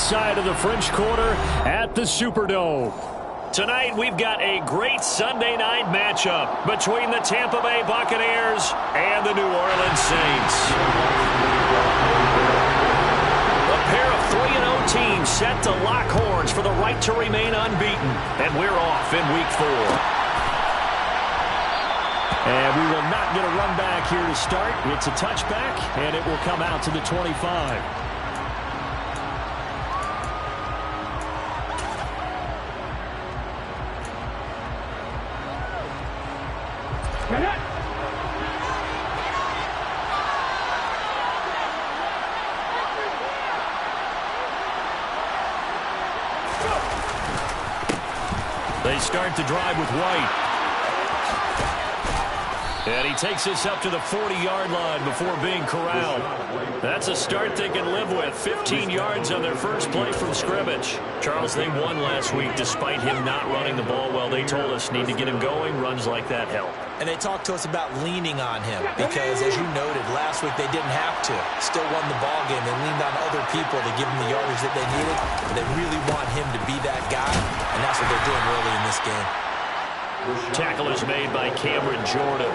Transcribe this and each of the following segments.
inside of the French Quarter at the Superdome. Tonight, we've got a great Sunday night matchup between the Tampa Bay Buccaneers and the New Orleans Saints. A pair of 3-0 teams set to lock horns for the right to remain unbeaten, and we're off in Week 4. And we will not get a run back here to start. It's a touchback, and it will come out to the 25. They start the drive with White. And he takes this up to the 40-yard line before being corralled. That's a start they can live with. 15 yards on their first play from scrimmage. Charles, they won last week despite him not running the ball well. They told us need to get him going. Runs like that help. And they talked to us about leaning on him because, as you noted, last week they didn't have to. Still won the ball game. They leaned on other people to give them the yardage that they needed. But they really want him to be that guy, and that's what they're doing early in this game. Tackle is made by Cameron Jordan.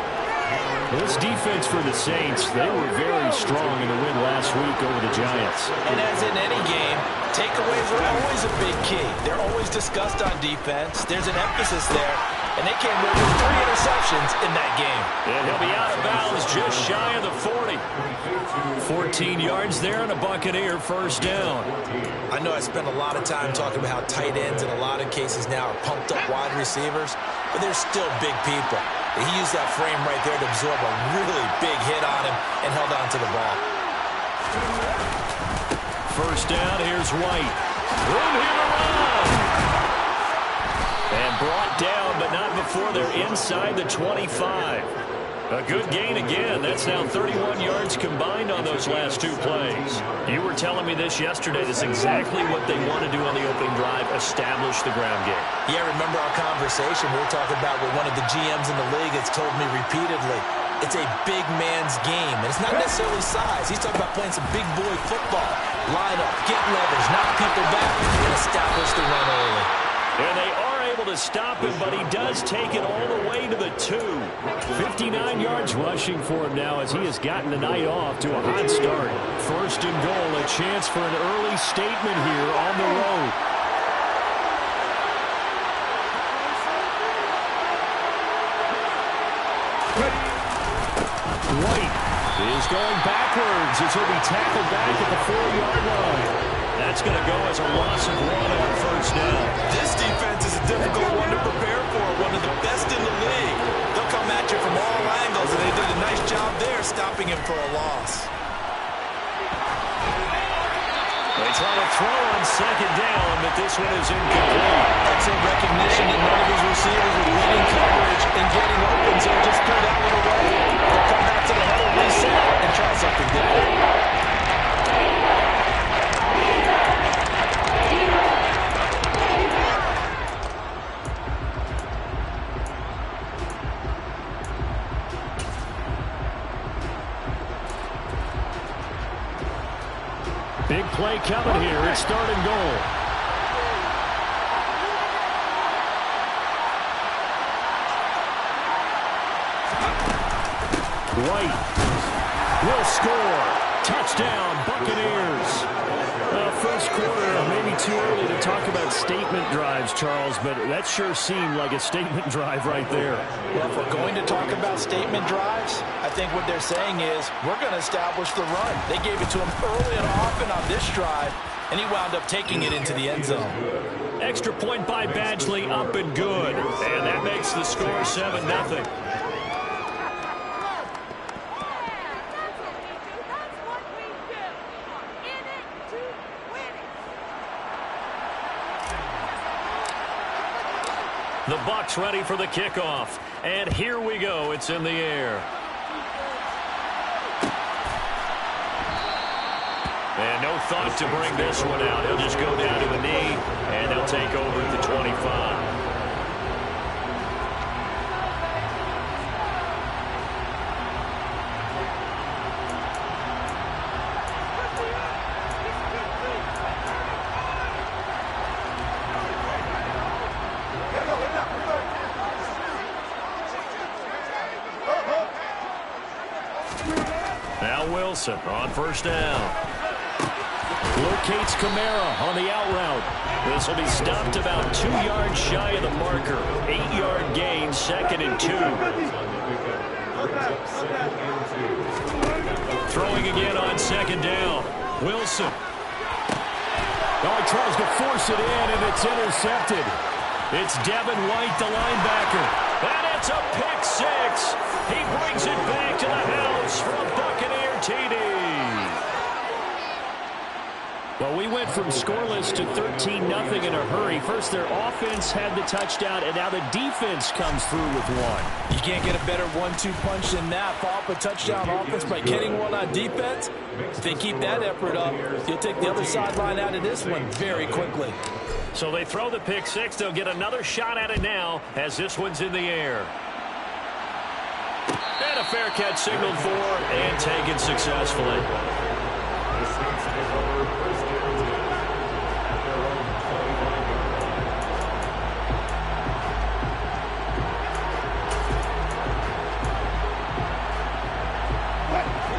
This defense for the Saints, they were very strong in the win last week over the Giants. And as in any game, takeaways are always a big key. They're always discussed on defense. There's an emphasis there, and they came away with 3 interceptions in that game. And he'll be out of bounds just shy of the 40. 14 yards there and a Buccaneer first down. I know I spent a lot of time talking about how tight ends in a lot of cases now are pumped up wide receivers, but they're still big people. He used that frame right there to absorb a really big hit on him and held on to the ball. First down, here's White. Room here to run. And brought down, but not before they're inside the 25. A good gain again. That's now 31 yards combined on those last 2 plays. You were telling me this yesterday. This is exactly what they want to do on the opening drive, establish the ground game. Yeah, remember our conversation we were talking about with one of the GMs in the league that's told me repeatedly, it's a big man's game. And it's not necessarily size. He's talking about playing some big boy football. Line up, get leverage, knock people back, and establish the run early. And they are able to stop him, but he does take it all the way to the 2. 59 yards rushing for him now as he has gotten the night off to a hot start. First and goal, a chance for an early statement here on the road. White is going backwards as he'll be tackled back at the 4-yard line. That's going to go as a loss of 1 on first down. This defense is a difficult one to prepare for, one of the best in the league. They'll come at you from all angles, and they did a nice job there stopping him for a loss. They try to throw on second down, but this one is incomplete. That's a recognition that none of his receivers were reading coverage and getting open, so he just threw that one away. They'll come back to the huddle, reset, and try something different. Big play coming here. It's third and goal. White will score. Touchdown, Buccaneers. First quarter, maybe too early to talk about statement drives, Charles, but that sure seemed like a statement drive right there. Well, if we're going to talk about statement drives, I think what they're saying is we're going to establish the run. They gave it to him early and often on this drive, and he wound up taking it into the end zone. Extra point by Badgley, up and good. And that makes the score 7-0. The Bucs ready for the kickoff. And here we go. It's in the air. And no thought to bring this one out. He'll just go down to a knee, and they'll take over at the 25. Wilson on first down. Locates Kamara on the out route. This will be stopped about 2 yards shy of the marker. 8-yard gain, 2nd and 2. Throwing again on 2nd down. Wilson. Oh, he tries to force it in, and it's intercepted. It's Devin White, the linebacker. And it's a pick six. He brings it back to the house for a Buccaneer TD. Well, we went from scoreless to 13-0 in a hurry. First, their offense had the touchdown, and now the defense comes through with one. You can't get a better 1-2 punch than that. Follow up a touchdown offense by getting one on defense. If they keep that effort up, you'll take the other sideline out of this one very quickly. So they throw the pick six. They'll get another shot at it now as this one's in the air. And a fair catch signaled for and taken successfully.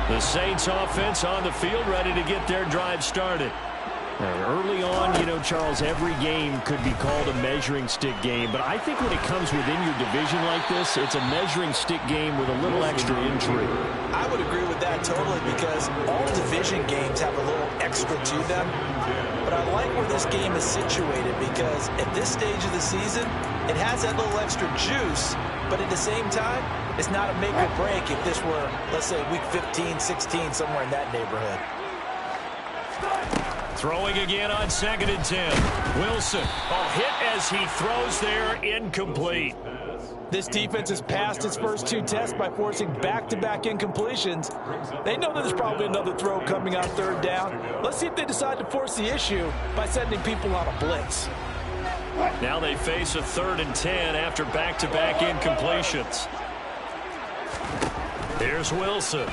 The Saints offense on the field, ready to get their drive started. Early on, you know, Charles, every game could be called a measuring stick game, but I think when it comes within your division like this, it's a measuring stick game with a little extra intrigue. I would agree with that totally, because all division games have a little extra to them. But I like where this game is situated, because at this stage of the season, it has that little extra juice, but at the same time, it's not a make or break if this were, let's say, week 15, 16, somewhere in that neighborhood. Throwing again on 2nd and 10. Wilson, a hit as he throws there, incomplete. This defense has passed its first 2 tests by forcing back-to-back incompletions. They know that there's probably another throw coming on 3rd down. Let's see if they decide to force the issue by sending people on a blitz. Now they face a 3rd and 10 after back-to-back incompletions. Here's Wilson.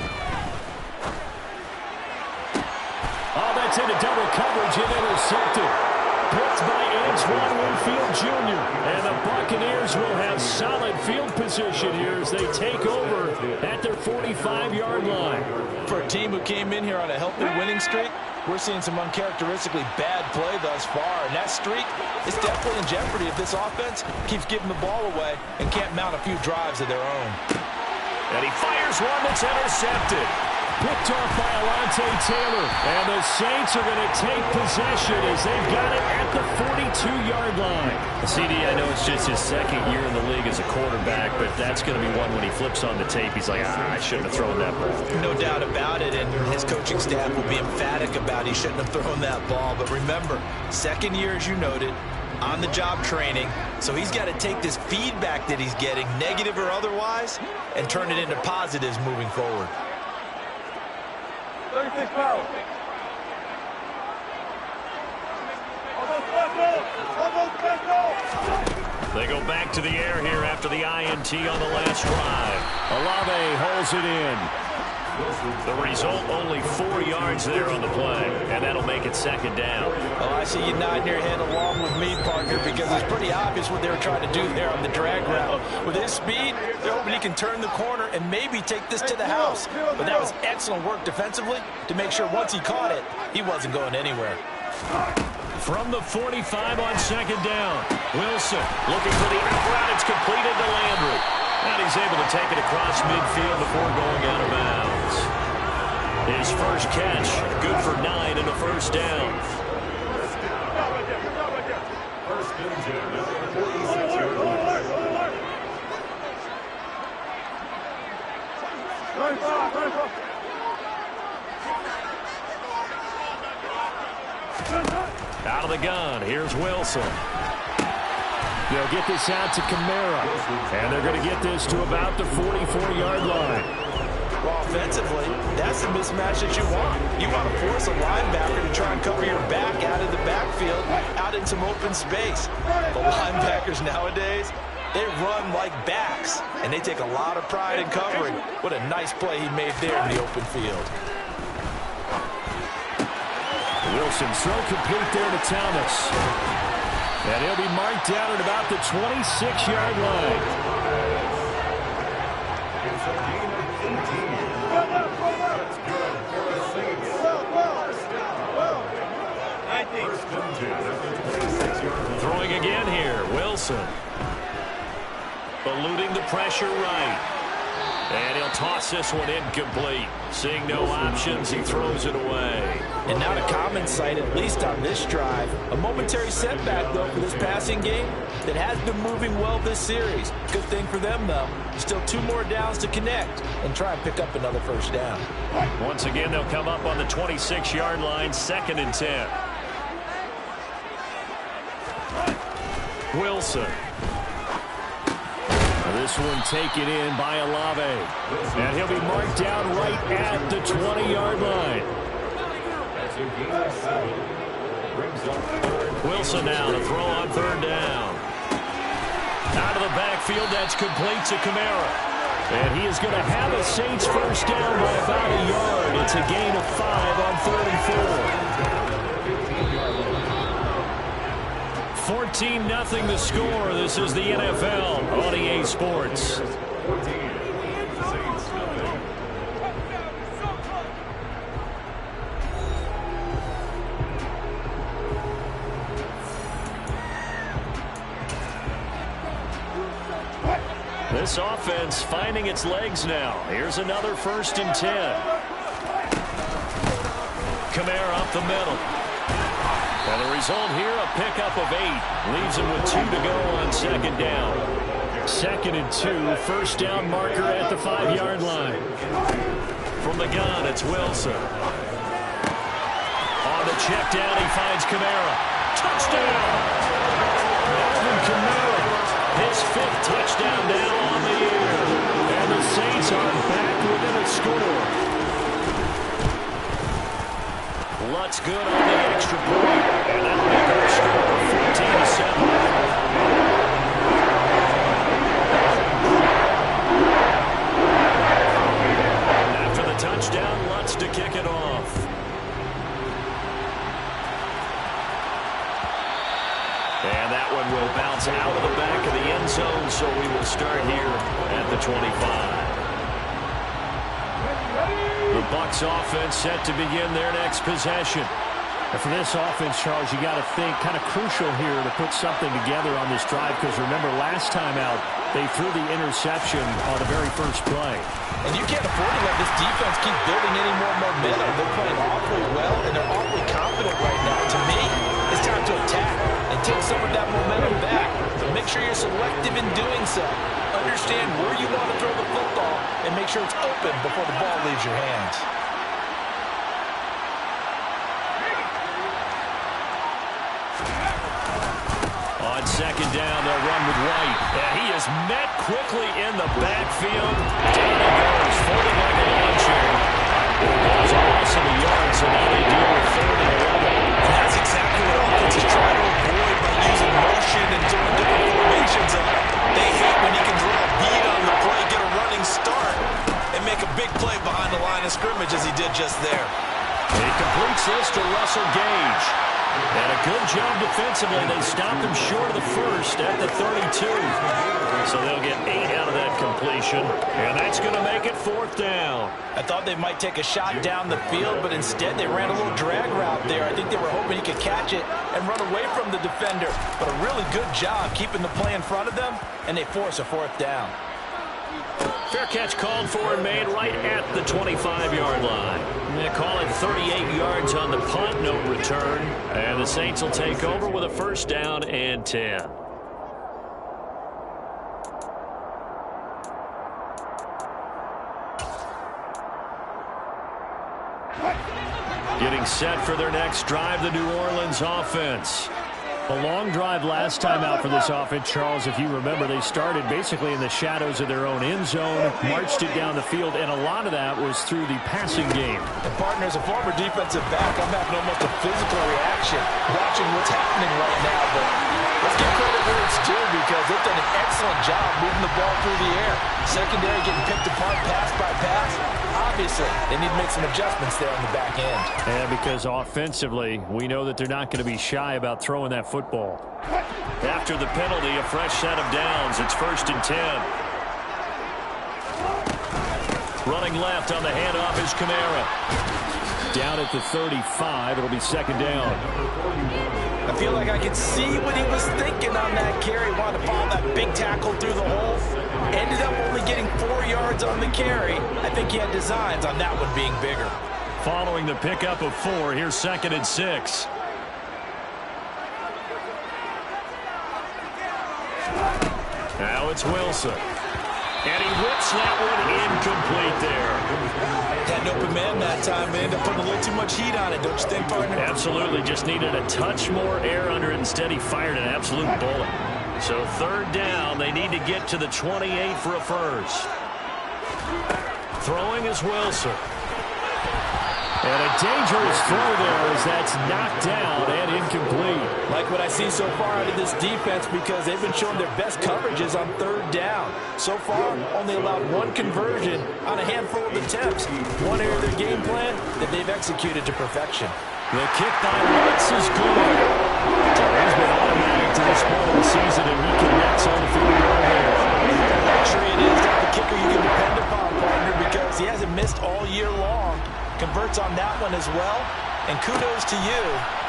Oh, that's into double coverage and intercepted. Picked by Antoine Winfield Jr. And the Buccaneers will have solid field position here as they take over at their 45-yard line. For a team who came in here on a healthy winning streak, we're seeing some uncharacteristically bad play thus far. And that streak is definitely in jeopardy if this offense keeps giving the ball away and can't mount a few drives of their own. And he fires one that's intercepted. Picked off by Alontae Taylor. And the Saints are going to take possession as they've got it at the 42-yard line. CD, I know it's just his 2nd year in the league as a quarterback, but that's going to be one when he flips on the tape. He's like, I shouldn't have thrown that ball. No doubt about it, and his coaching staff will be emphatic about he shouldn't have thrown that ball. But remember, 2nd year, as you noted, on-the-job training, so he's got to take this feedback that he's getting, negative or otherwise, and turn it into positives moving forward. 36 pounds. They go back to the air here after the INT on the last drive. Olave holds it in. The result, only 4 yards there on the play, and that'll make it 2nd down. Oh, I see you nodding your head along with me, partner, because it's pretty obvious what they were trying to do there on the drag route. With his speed, they're hoping he can turn the corner and maybe take this to the house. But that was excellent work defensively to make sure once he caught it, he wasn't going anywhere. From the 45 on 2nd down, Wilson looking for the out route. It's completed to Landry. And he's able to take it across midfield before going out of bounds. His first catch, good for 9 and a first down. Out of the gun, here's Wilson. They'll get this out to Kamara, and they're going to get this to about the 44-yard line. Well, offensively, that's the mismatch that you want. You want to force a linebacker to try and cover your back out of the backfield, out in some open space. The linebackers nowadays, they run like backs, and they take a lot of pride in covering. What a nice play he made there in the open field. Wilson throw complete there to Thomas. And he'll be marked down at about the 26-yard line. Throwing again here, Wilson. Eluding the pressure right. And he'll toss this one incomplete. Seeing no options, he throws it away. And now the common sight, at least on this drive. A momentary setback, though, for this passing game that has been moving well this series. Good thing for them, though. Still 2 more downs to connect and try and pick up another first down. Once again, they'll come up on the 26-yard line, 2nd and 10. Wilson. This one taken in by Olave. And he'll be marked down right at the 20-yard line. Wilson now to throw on 3rd down. Out of the backfield, that's complete to Kamara. And he is going to have a Saints first down by about a yard. It's a gain of 5 on 3rd and 4. 14-0 the score. This is the NFL on EA Sports. This offense finding its legs now. Here's another 1st and 10. Kamara up the middle. And the result here, a pickup of 8. Leaves him with 2 to go on 2nd down. 2nd and 2, first down marker at the 5-yard line. From the gun, it's Wilson. On the check down, he finds Kamara. Touchdown! Alvin Kamara, his 5th touchdown now on the year. And the Saints are back within a score. Lutz good on the extra point. And that'll make our score 14-7. After the touchdown, Lutz to kick it off. And that one will bounce out of the back of the end zone, so we will start here at the 25. The Bucs offense set to begin their next possession. And for this offense, Charles, you got to think kind of crucial here to put something together on this drive, because remember last time out they threw the interception on the very first play. And you can't afford to let this defense keep building any more momentum. They're playing awfully well, and they're awfully confident right now. To me, it's time to attack and take some of that momentum back. But make sure you're selective in doing so. Understand where you want to throw the football and make sure it's open before the ball leaves your hands. On 2nd down, they'll run with White. And he is met quickly in the backfield. Down he goes, folded like a lawn chair. That was a loss of a yard, so now they deal with 3rd and 11. And that's exactly what offenses try to avoid by using motion and doing different formations. They hate when you can draw a bead on the play, get a running start, and make a big play behind the line of scrimmage as he did just there. He completes this to Russell Gage. And a good job defensively. They stopped him short of the first at the 32. So they'll get 8 out of that completion. And that's going to make it 4th down. I thought they might take a shot down the field, but instead they ran a little drag route there. I think they were hoping he could catch it and run away from the defender. But a really good job keeping the play in front of them, and they force a 4th down. Fair catch called for and made right at the 25-yard line. They call it 38 yards on the punt, no return. And the Saints will take over with a 1st down and 10. Getting set for their next drive, the New Orleans offense. A long drive last time out for this offense, Charles. If you remember, they started basically in the shadows of their own end zone, marched it down the field, and a lot of that was through the passing game. And partner, as a former defensive back, I'm having almost a physical reaction watching what's happening right now. But let's give credit where it's due, because they've done an excellent job moving the ball through the air. Secondary getting picked apart pass by pass. Obviously, they need to make some adjustments there on the back end. Yeah, because offensively, we know that they're not going to be shy about throwing that football. After the penalty, a fresh set of downs. It's 1st and 10. Running left on the handoff is Kamara. Down at the 35, it'll be second down. I feel like I could see what he was thinking on that carry. Wanted to follow that big tackle through the hole. Ended up only getting 4 yards on the carry. I think he had designs on that one being bigger. Following the pickup of 4, here's 2nd and 6. Now it's Wilson. And he whips that one incomplete there. Had an open man that time. They ended up putting a little too much heat on it, don't you think, partner? Absolutely. Just needed a touch more air under it. Instead, he fired an absolute bullet. So 3rd down. They need to get to the 28 for a first. Throwing is Wilson. And a dangerous throw there as that's knocked down and incomplete. Like what I see so far out of this defense because they've been showing their best coverages on 3rd down. So far, only allowed 1 conversion on a handful of attempts. One area of their game plan that they've executed to perfection. The kick by Lutz is good. He's been automatic to this point of the season, and he connects on the 40-yard line. Luxury it is to have a kicker you can depend upon, partner, because he hasn't missed all year long. Converts on that one as well. And kudos to you.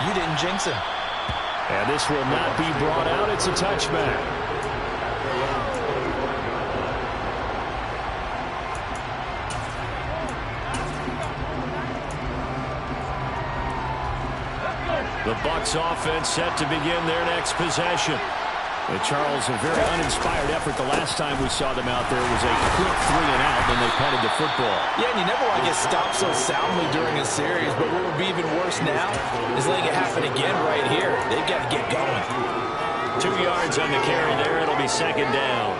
You didn't jinx him. And this will not be brought out. It's a touchback. The Bucs offense set to begin their next possession. Charles, a very uninspired effort. The last time we saw them out there was a quick 3-and-out, then they punted the football. Yeah, and you never want to get stopped so soundly during a series, but what would be even worse now is letting it happen again right here. They've got to get going. 2 yards on the carry there. It'll be second down.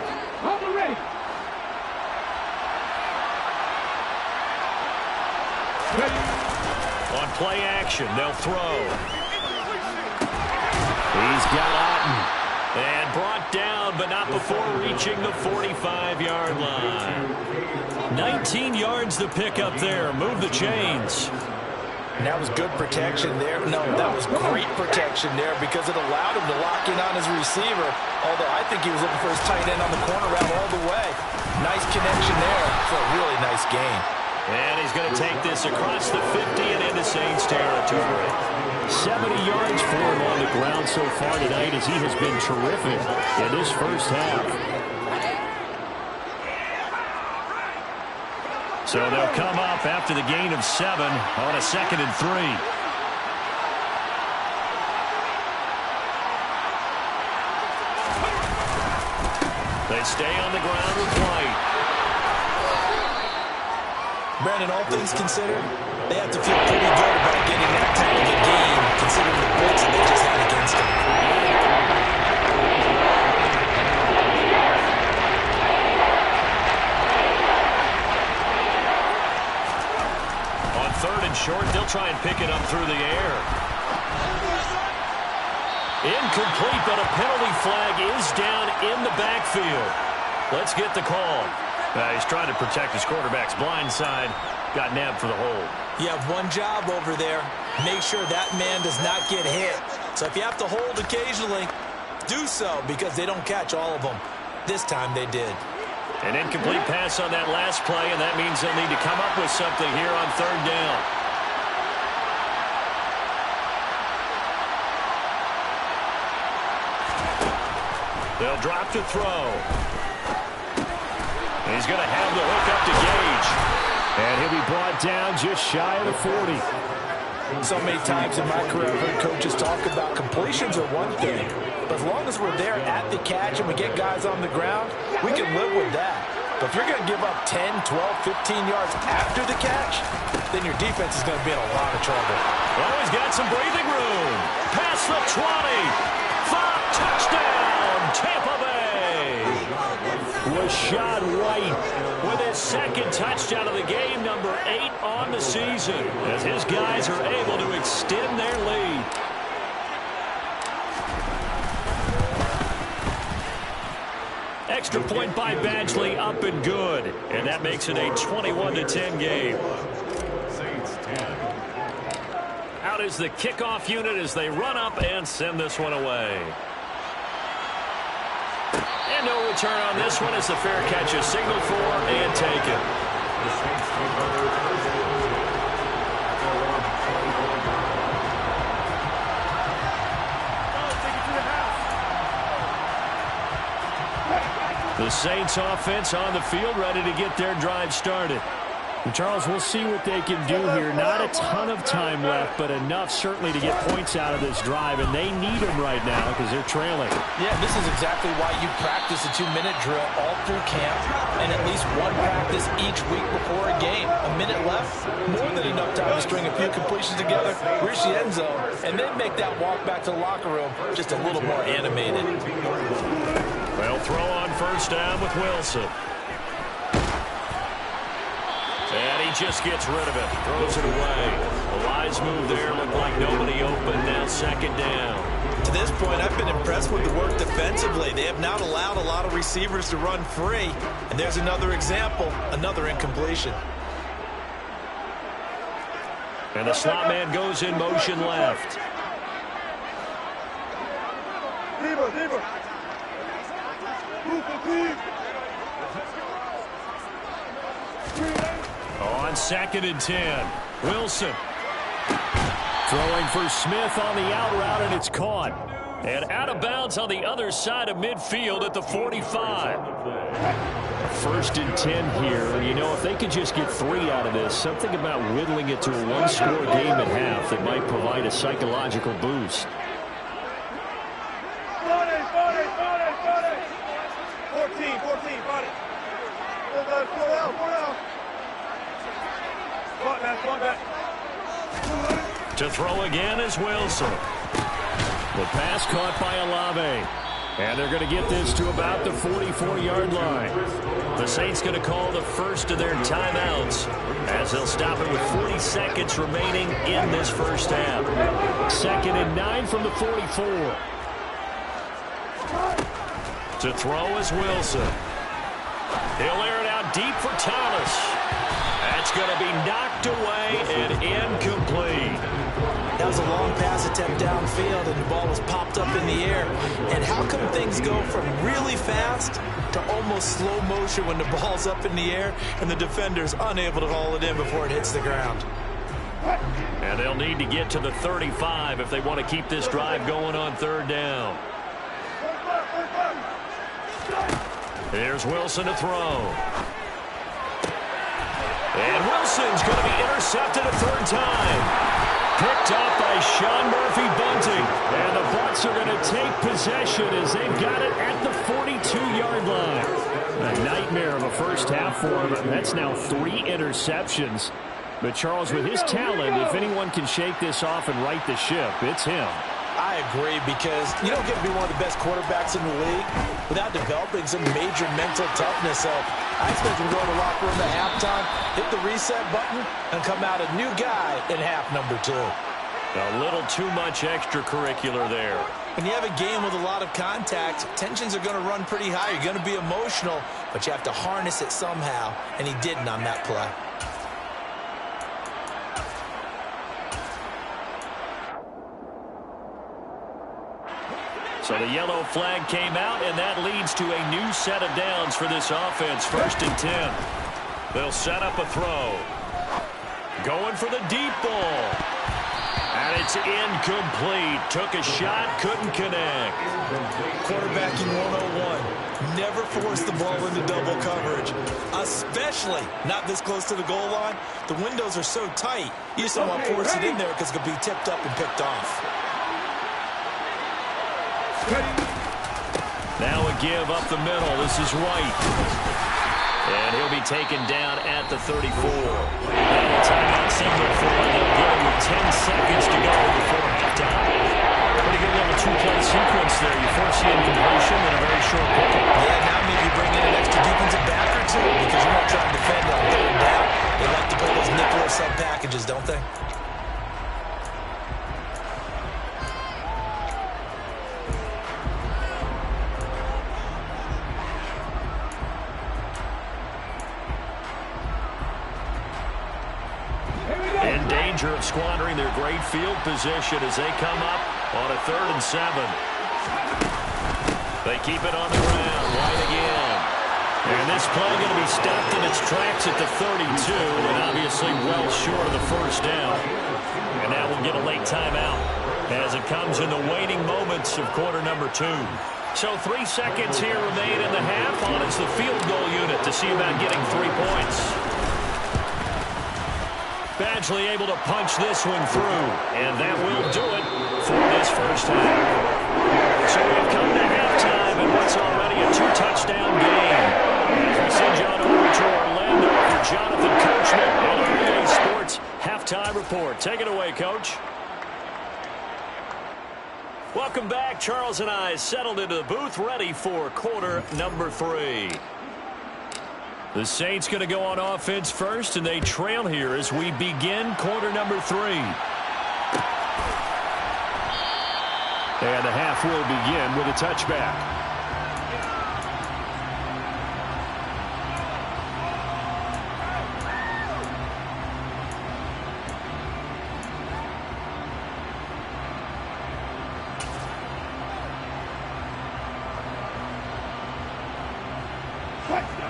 On play action, they'll throw. He's got Otten. And brought down, but not before reaching the 45-yard line. 19 yards the pickup there. Move the chains. And that was good protection there. No, that was great protection there because it allowed him to lock in on his receiver. Although I think he was looking for his tight end on the corner route all the way. Nice connection there for a really nice gain. And he's going to take this across the 50 and into Saints territory. 70 yards for him on the ground so far tonight as he has been terrific in this first half. So they'll come up after the gain of 7 on a 2nd and 3. They stay on the ground with White. Brandon, all things considered, they have to feel pretty good about getting that type of a game, considering the blitz that they just had against them. On 3rd and short, they'll try and pick it up through the air. Incomplete, but a penalty flag is down in the backfield. Let's get the call. He's trying to protect his quarterback's blind side. Got nabbed for the hold. You have one job over there. Make sure that man does not get hit. So if you have to hold occasionally, do so because they don't catch all of them. This time they did. An incomplete pass on that last play, and that means they'll need to come up with something here on 3rd down. They'll drop to throw. He's going to have the hook up to Gage. And he'll be brought down just shy of the 40. So many times in my career, I've heard coaches talk about completions are one thing. But as long as we're there at the catch and we get guys on the ground, we can live with that. But if you're going to give up 10, 12, 15 yards after the catch, then your defense is going to be in a lot of trouble. Well, he's got some breathing room. Past the 20. 5 touchdown, Tampa Bay. Rachaad White with his 2nd touchdown of the game, number 8 on the season, as his guys are able to extend their lead. Extra point by Badgley, up and good. And that makes it a 21-10 game. Out is the kickoff unit as they run up and send this one away. And no return on this one as the fair catch is signaled for and taken. The Saints offense on the field, ready to get their drive started. And Charles, we'll see what they can do here. Not a ton of time left, but enough certainly to get points out of this drive, and they need them right now because they're trailing. Yeah, this is exactly why you practice a 2-minute drill all through camp and at least one practice each week before a game. A minute left, more than enough time to string a few completions together, reach the end zone, and then make that walk back to the locker room just a little more animated. They'll throw on first down with Wilson. And he just gets rid of it. Throws it away. A wise move there. Looked like nobody open. Now second down. To this point, I've been impressed with the work defensively. They have not allowed a lot of receivers to run free. And there's another example, another incompletion. And the slot man goes in motion left. On 2nd and 10, Wilson. Throwing for Smith on the out route, and it's caught. And out of bounds on the other side of midfield at the 45. 1st and 10 here. You know, if they could just get 3 out of this, something about whittling it to a one-score game at half that might provide a psychological boost. 14, got it. To throw again is Wilson. The pass caught by Olave. And they're going to get this to about the 44-yard line. The Saints going to call the first of their timeouts as they'll stop it with 40 seconds remaining in this first half. 2nd and 9 from the 44. To throw is Wilson. He'll air it out deep for Thomas. That's going to be knocked away and incomplete. That was a long pass attempt downfield, and the ball was popped up in the air. And how come things go from really fast to almost slow motion when the ball's up in the air and the defender's unable to haul it in before it hits the ground? And they'll need to get to the 35 if they want to keep this drive going on 3rd down. Here's Wilson to throw. And Wilson's going to be intercepted a 3rd time. Picked off by Sean Murphy-Bunting. And the Bucs are going to take possession as they've got it at the 42-yard line. A nightmare of a first half for him. That's now 3 interceptions. But Charles, with his talent, if anyone can shake this off and right the ship, it's him. I agree, because you don't get to be one of the best quarterbacks in the league without developing some major mental toughness. So I expect him to go to the locker room at halftime, hit the reset button, and come out a new guy in half number 2. A little too much extracurricular there. When you have a game with a lot of contact, tensions are going to run pretty high. You're going to be emotional, but you have to harness it somehow, and he didn't on that play. So the yellow flag came out, and that leads to a new set of downs for this offense. 1st and 10. They'll set up a throw. Going for the deep ball. And it's incomplete. Took a shot, couldn't connect. Quarterbacking 101. Never force the ball into double coverage, especially not this close to the goal line. The windows are so tight, you just don't want to force it in there because it could be tipped up and picked off. Now a give up the middle. This is White. And he'll be taken down at the 34. And a timeout signal for him. They'll give him with 10 seconds to go before halftime. Pretty good little 2-play sequence there. You force the incompletion in a very short period. Yeah, now maybe bring in an extra defensive back or 2 because you're not trying to defend on 3rd down. They like to play those nickel or sub packages, don't they? Of squandering their great field position as they come up on a 3rd and 7. They keep it on the ground. White again. And this play going to be stopped in its tracks at the 32, and obviously well short of the 1st down. And now we'll get a late timeout as it comes in the waning moments of quarter number 2. So 3 seconds here remain in the half. On is the field goal unit to see about getting 3 points. Badgley able to punch this one through. And that will do it for this first half. So we've come to halftime in what's already a 2-touchdown game. As we send John over to Orlando for Jonathan Coachman on our EA Sports Halftime Report. Take it away, Coach. Welcome back. Charles and I settled into the booth, ready for quarter number 3. The Saints going to go on offense first, and they trail here as we begin quarter number 3. And the half will begin with a touchback.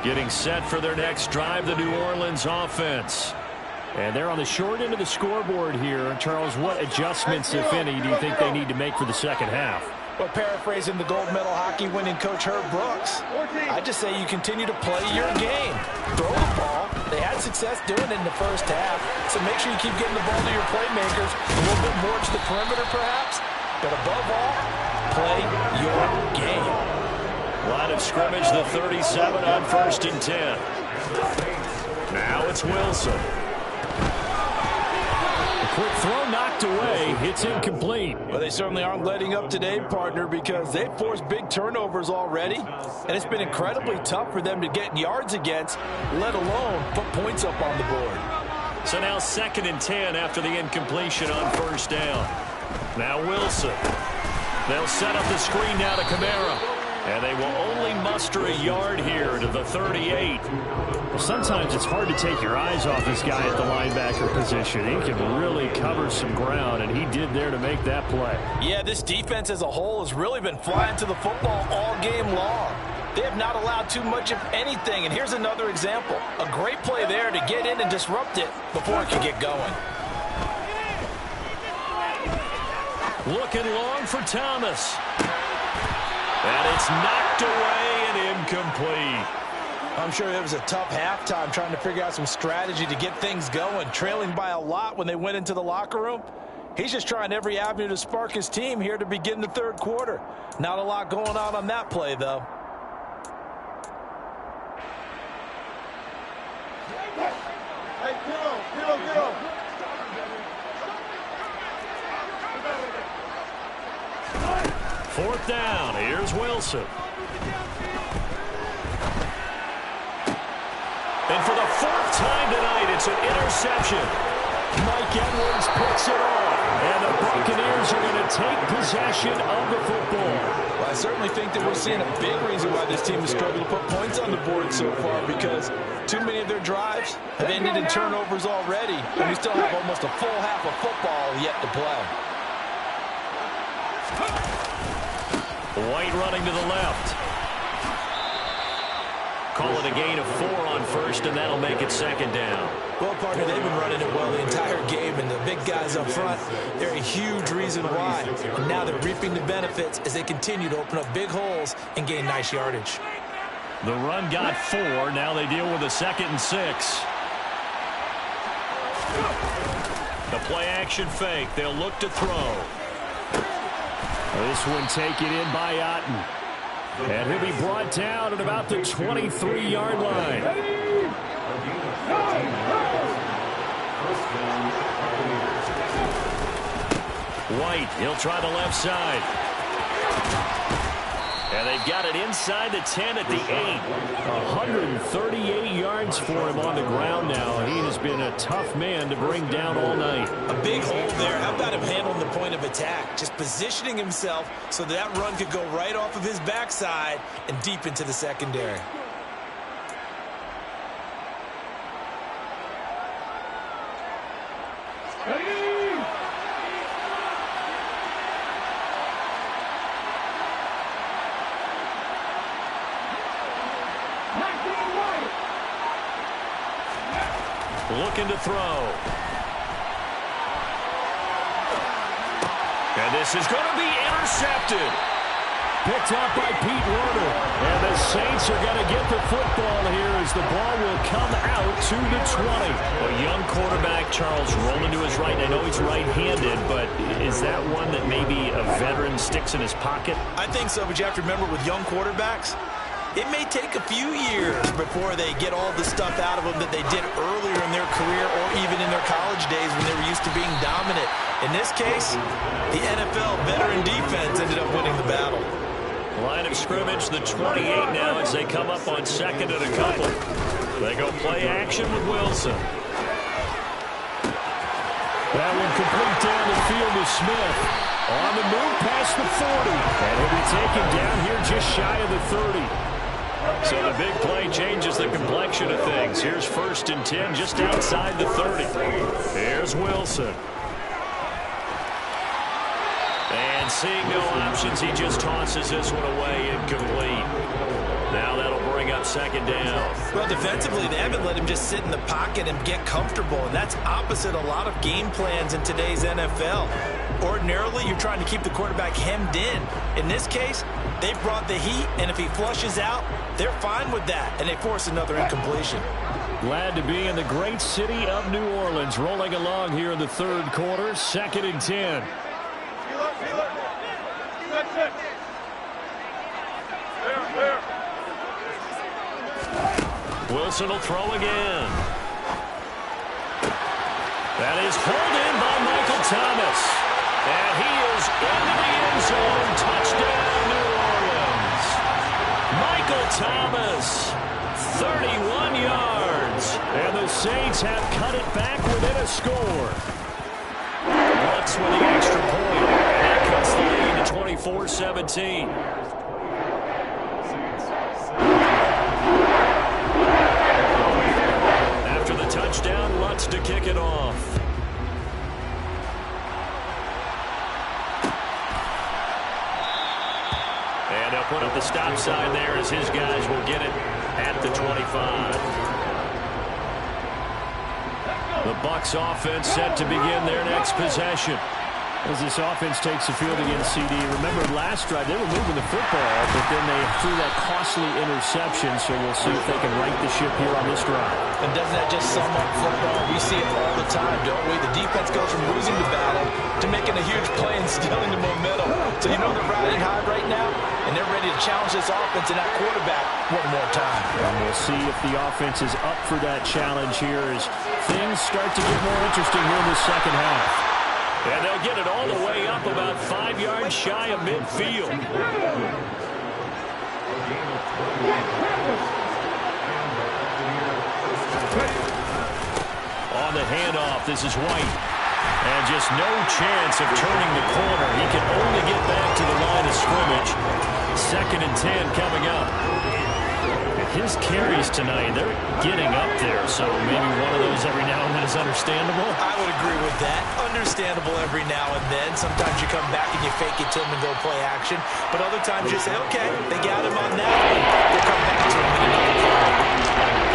Getting set for their next drive, the New Orleans offense. And they're on the short end of the scoreboard here. Charles, what adjustments, if any, do you think they need to make for the second half? Well, paraphrasing the gold medal hockey winning coach Herb Brooks, I just say you continue to play your game. Throw the ball. They had success doing it in the first half, so make sure you keep getting the ball to your playmakers, a little bit more to the perimeter perhaps, but above all, play your game. Line of scrimmage, the 37 on 1st and 10. Now it's Wilson. A quick throw knocked away. It's incomplete. Well, they certainly aren't letting up today, partner, because they've forced big turnovers already, and it's been incredibly tough for them to get yards against, let alone put points up on the board. So now 2nd and 10 after the incompletion on 1st down. Now Wilson. They'll set up the screen now to Kamara. And they will only muster a yard here to the 38. Well, sometimes it's hard to take your eyes off this guy at the linebacker position. He can really cover some ground, and he did there to make that play. Yeah, this defense as a whole has really been flying to the football all game long. They have not allowed too much of anything, and here's another example. A great play there to get in and disrupt it before it can get going. Looking long for Thomas. And it's knocked away and incomplete. I'm sure it was a tough halftime trying to figure out some strategy to get things going. Trailing by a lot when they went into the locker room. He's just trying every avenue to spark his team here to begin the 3rd quarter. Not a lot going on that play, though. Hey, get on. 4th down. Here's Wilson. And for the 4th time tonight, it's an interception. Mike Edwards puts it on. And the Buccaneers are going to take possession of the football. Well, I certainly think that we're seeing a big reason why this team has struggled to put points on the board so far, because too many of their drives have ended in turnovers already, and we still have almost a full half of football yet to play. White running to the left. Call it a gain of 4 on 1st, and that'll make it 2nd down. Well, partner, they've been running it well the entire game, and the big guys up front, they're a huge reason why. And now they're reaping the benefits as they continue to open up big holes and gain nice yardage. The run got 4. Now they deal with a 2nd and 6. The play action fake. They'll look to throw. This one taken in by Otten. And he'll be brought down at about the 23-yard line. White, he'll try the left side. And they've got it inside the 10 at the 8. 138 yards for him on the ground now. He has been a tough man to bring down all night. A big hole there. How about him handling the point of attack? Just positioning himself so that run could go right off of his backside and deep into the secondary. Looking to throw. And this is going to be intercepted. Picked up by Pete Werner. And the Saints are going to get the football here as the ball will come out to the 20. A young quarterback, Charles, rolling to his right. And I know he's right-handed, but is that one that maybe a veteran sticks in his pocket? I think so, but you have to remember with young quarterbacks, it may take a few years before they get all the stuff out of them that they did earlier in their career or even in their college days when they were used to being dominant. In this case, the NFL veteran defense ended up winning the battle. Line of scrimmage, the 28 now as they come up on second and a couple. They go play action with Wilson. That one complete down the field to Smith. On the move past the 40. And he'll be taken down here just shy of the 30. So the big play changes the complexion of things. Here's 1st and 10 just outside the 30. Here's Wilson. And seeing no options, he just tosses this one away incomplete. Now that'll bring up 2nd down. Well, defensively, they haven't let him just sit in the pocket and get comfortable, and that's opposite a lot of game plans in today's NFL. Ordinarily, you're trying to keep the quarterback hemmed in. In this case, they brought the heat, and if he flushes out, they're fine with that, and they force another incompletion. Glad to be in the great city of New Orleans, rolling along here in the 3rd quarter, 2nd and 10. Wilson will throw again. That is pulled in by Michael Thomas. And he is into the end zone. Touchdown, New Orleans. Michael Thomas, 31 yards. And the Saints have cut it back within a score. Lutz with the extra point. And that cuts the lead to 24-17. Touchdown, Lutz to kick it off. And they'll put up the stop sign there as his guys will get it at the 25. The Bucs offense set to begin their next possession. As this offense takes the field against CD, remember last drive they were moving the football, but then they threw that costly interception, so we'll see if they can right the ship here on this drive. And doesn't that just sum up football? We see it all the time, don't we? The defense goes from losing the battle to making a huge play and stealing the momentum. So you know they're riding high right now, and they're ready to challenge this offense and that quarterback one more time. And we'll see if the offense is up for that challenge here as things start to get more interesting here in the second half. And they'll get it all the way up about 5 yards shy of midfield. On the handoff, this is White. And just no chance of turning the corner. He can only get back to the line of scrimmage. 2nd and 10 coming up. His carries tonight, they're getting up there, so maybe one of those every now and then is understandable. I would agree with that. Understandable every now and then. Sometimes you come back and you fake it to him and go play action. But other times you say, okay, they got him on that one. They'll come back to him in another play.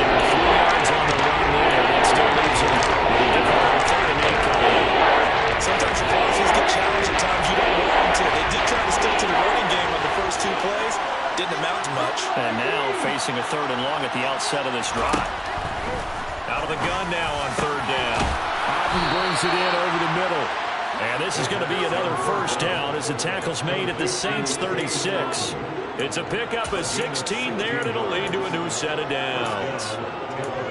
Give him 4 yards on the run there. That still leaves him with a difficult 3rd and 8 coming up. Sometimes your policies get challenged. At times you don't want them to. They did try to stick to the running game on the first 2 plays. Didn't amount to much. And now facing a 3rd and long at the outset of this drive. Out of the gun now on 3rd down. Otten brings it in over the middle. And this is going to be another 1st down as the tackle's made at the Saints 36. It's a pickup of 16 there, and it'll lead to a new set of downs.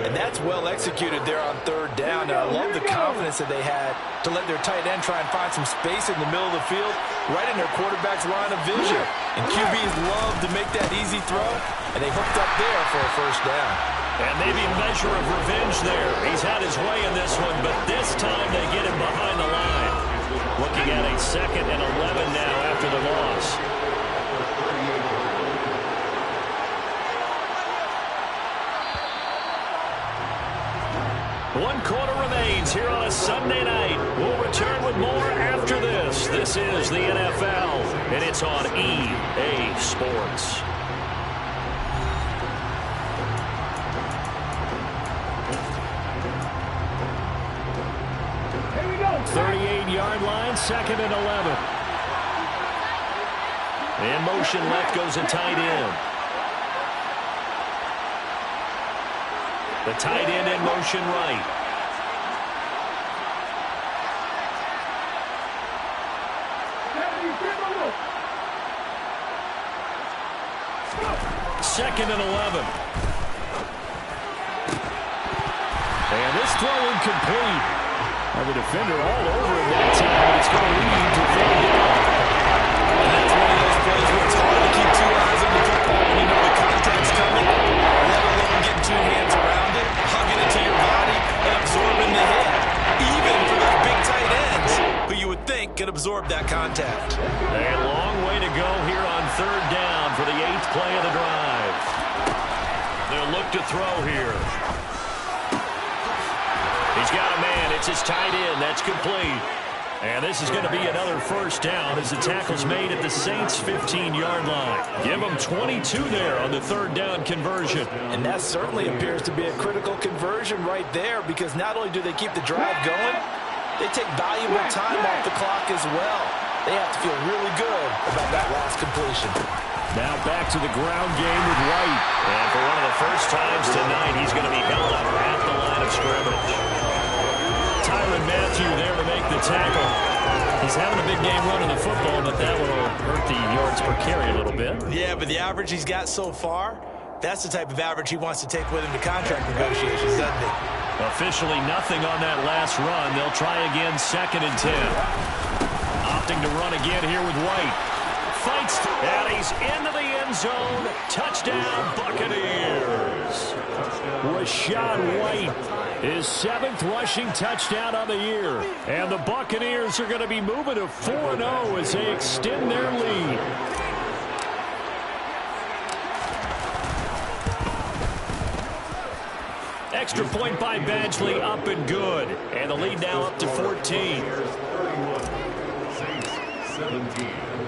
And that's well executed there on 3rd down. And I love the confidence that they had to let their tight end try and find some space in the middle of the field, right in their quarterback's line of vision. And QBs love to make that easy throw, and they hooked up there for a 1st down. And maybe a measure of revenge there. He's had his way in this one, but this time they get him behind the line. Looking at a 2nd and 11 now after the loss. One quarter remains here on a Sunday night. We'll return with more after this. This is the NFL, and it's on EA Sports. 38-yard line, 2nd and 11. In motion left goes a tight end. The tight end in motion right. Second and 11. And this throw incomplete. Now the defender all over him that time, but it's going to lead to third down. And that's one of those plays where it's hard to keep two eyes on the football when you know the contact's coming, let alone getting two hands around it, hugging it to your body, and absorbing the hit. Even for those big tight ends, who you would think could absorb that contact. A long way to go here on third down for the 8th play of the drive. They'll look to throw here. He's got a man. It's his tight end. That's complete. And this is going to be another first down as the tackle's made at the Saints' 15-yard line. Give them 22 there on the third down conversion. And that certainly appears to be a critical conversion right there, because not only do they keep the drive going, they take valuable time off the clock as well. They have to feel really good about that last completion. Now back to the ground game with White. And for one of the first times tonight, he's going to be held up at the line of scrimmage. Tyrann Mathieu there to make the tackle. He's having a big game running the football, but that will hurt the yards per carry a little bit. Yeah, but the average he's got so far, that's the type of average he wants to take with him to contract negotiations, doesn't he? Officially nothing on that last run. They'll try again, 2nd and 10. Opting to run again here with White. Fights, and he's into the end zone. Touchdown, Buccaneers. Rachaad White, his 7th rushing touchdown on the year. And the Buccaneers are going to be moving to 4-0 as they extend their lead. Extra point by Badgley, up and good. And the lead now up to 14.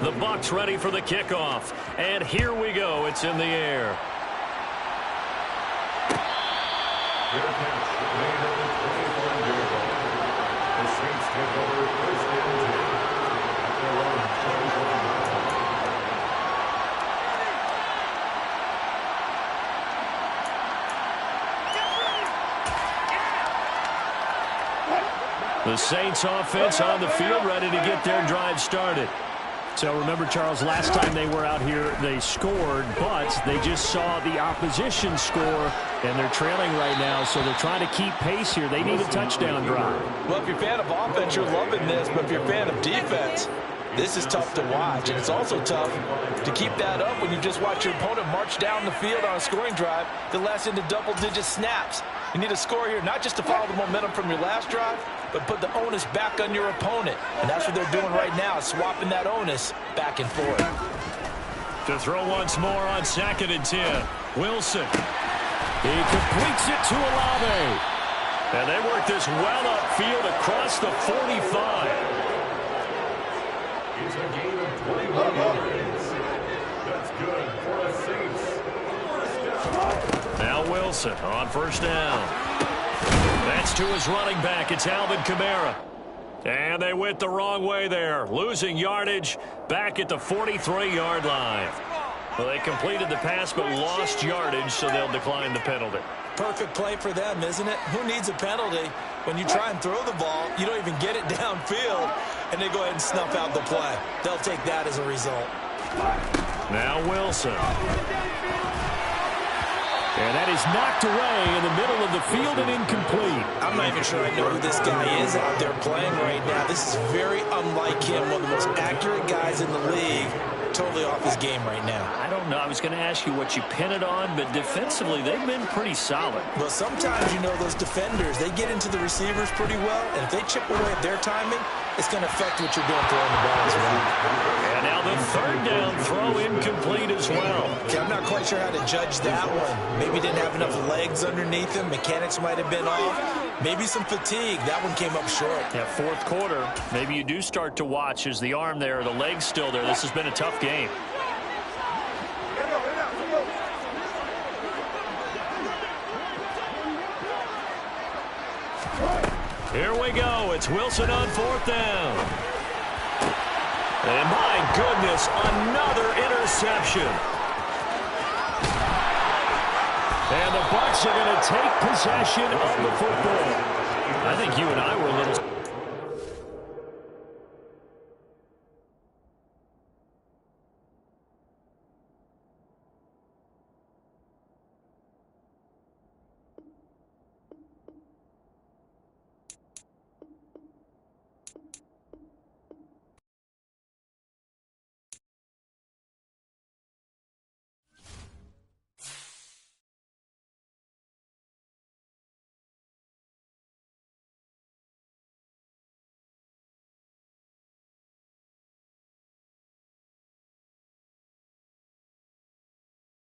The Bucs ready for the kickoff. And here we go. It's in the air. The Saints offense on the field, ready to get their drive started. So remember, Charles, last time they were out here, they scored, but they just saw the opposition score, and they're trailing right now, so they're trying to keep pace here. They need a touchdown drive. Well, if you're a fan of offense, you're loving this, but if you're a fan of defense, this is tough to watch, and it's also tough to keep that up when you just watch your opponent march down the field on a scoring drive that lasts into double-digit snaps. You need a score here, not just to follow the momentum from your last drive, but put the onus back on your opponent. And that's what they're doing right now, swapping that onus back and forth. To throw once more on 2nd and 10. Wilson. He completes it to Olave. And they work this well upfield across the 45. It's a gain of 21 yards. That's good for the Saints. Now Wilson on first down. That's to his running back. It's Alvin Kamara. And they went the wrong way there. Losing yardage back at the 43-yard line. Well, they completed the pass but lost yardage, so they'll decline the penalty. Perfect play for them, isn't it? Who needs a penalty when you try and throw the ball, you don't even get it downfield, and they go ahead and snuff out the play. They'll take that as a result. Now Wilson. And that is knocked away in the middle of the field and incomplete. I'm not even sure I know who this guy is out there playing right now. This is very unlike him, one of the most accurate guys in the league. Totally off his game right now. I don't know. I was going to ask you what you pin it on, but defensively, they've been pretty solid. Well, sometimes, you know, those defenders, they get into the receivers pretty well, and if they chip away at their timing, it's going to affect what you're doing throwing the ball as well. And now the third down throw incomplete as well. Okay, I'm not quite sure how to judge that one. Maybe didn't have enough legs underneath him. Mechanics might have been off. Maybe some fatigue. That one came up short. Yeah, fourth quarter, maybe you do start to watch as the arm there, the leg's still there. This has been a tough game. Here we go. It's Wilson on fourth down. And my goodness, another interception. And the Bucs are going to take possession of the football. I think you and I were a little...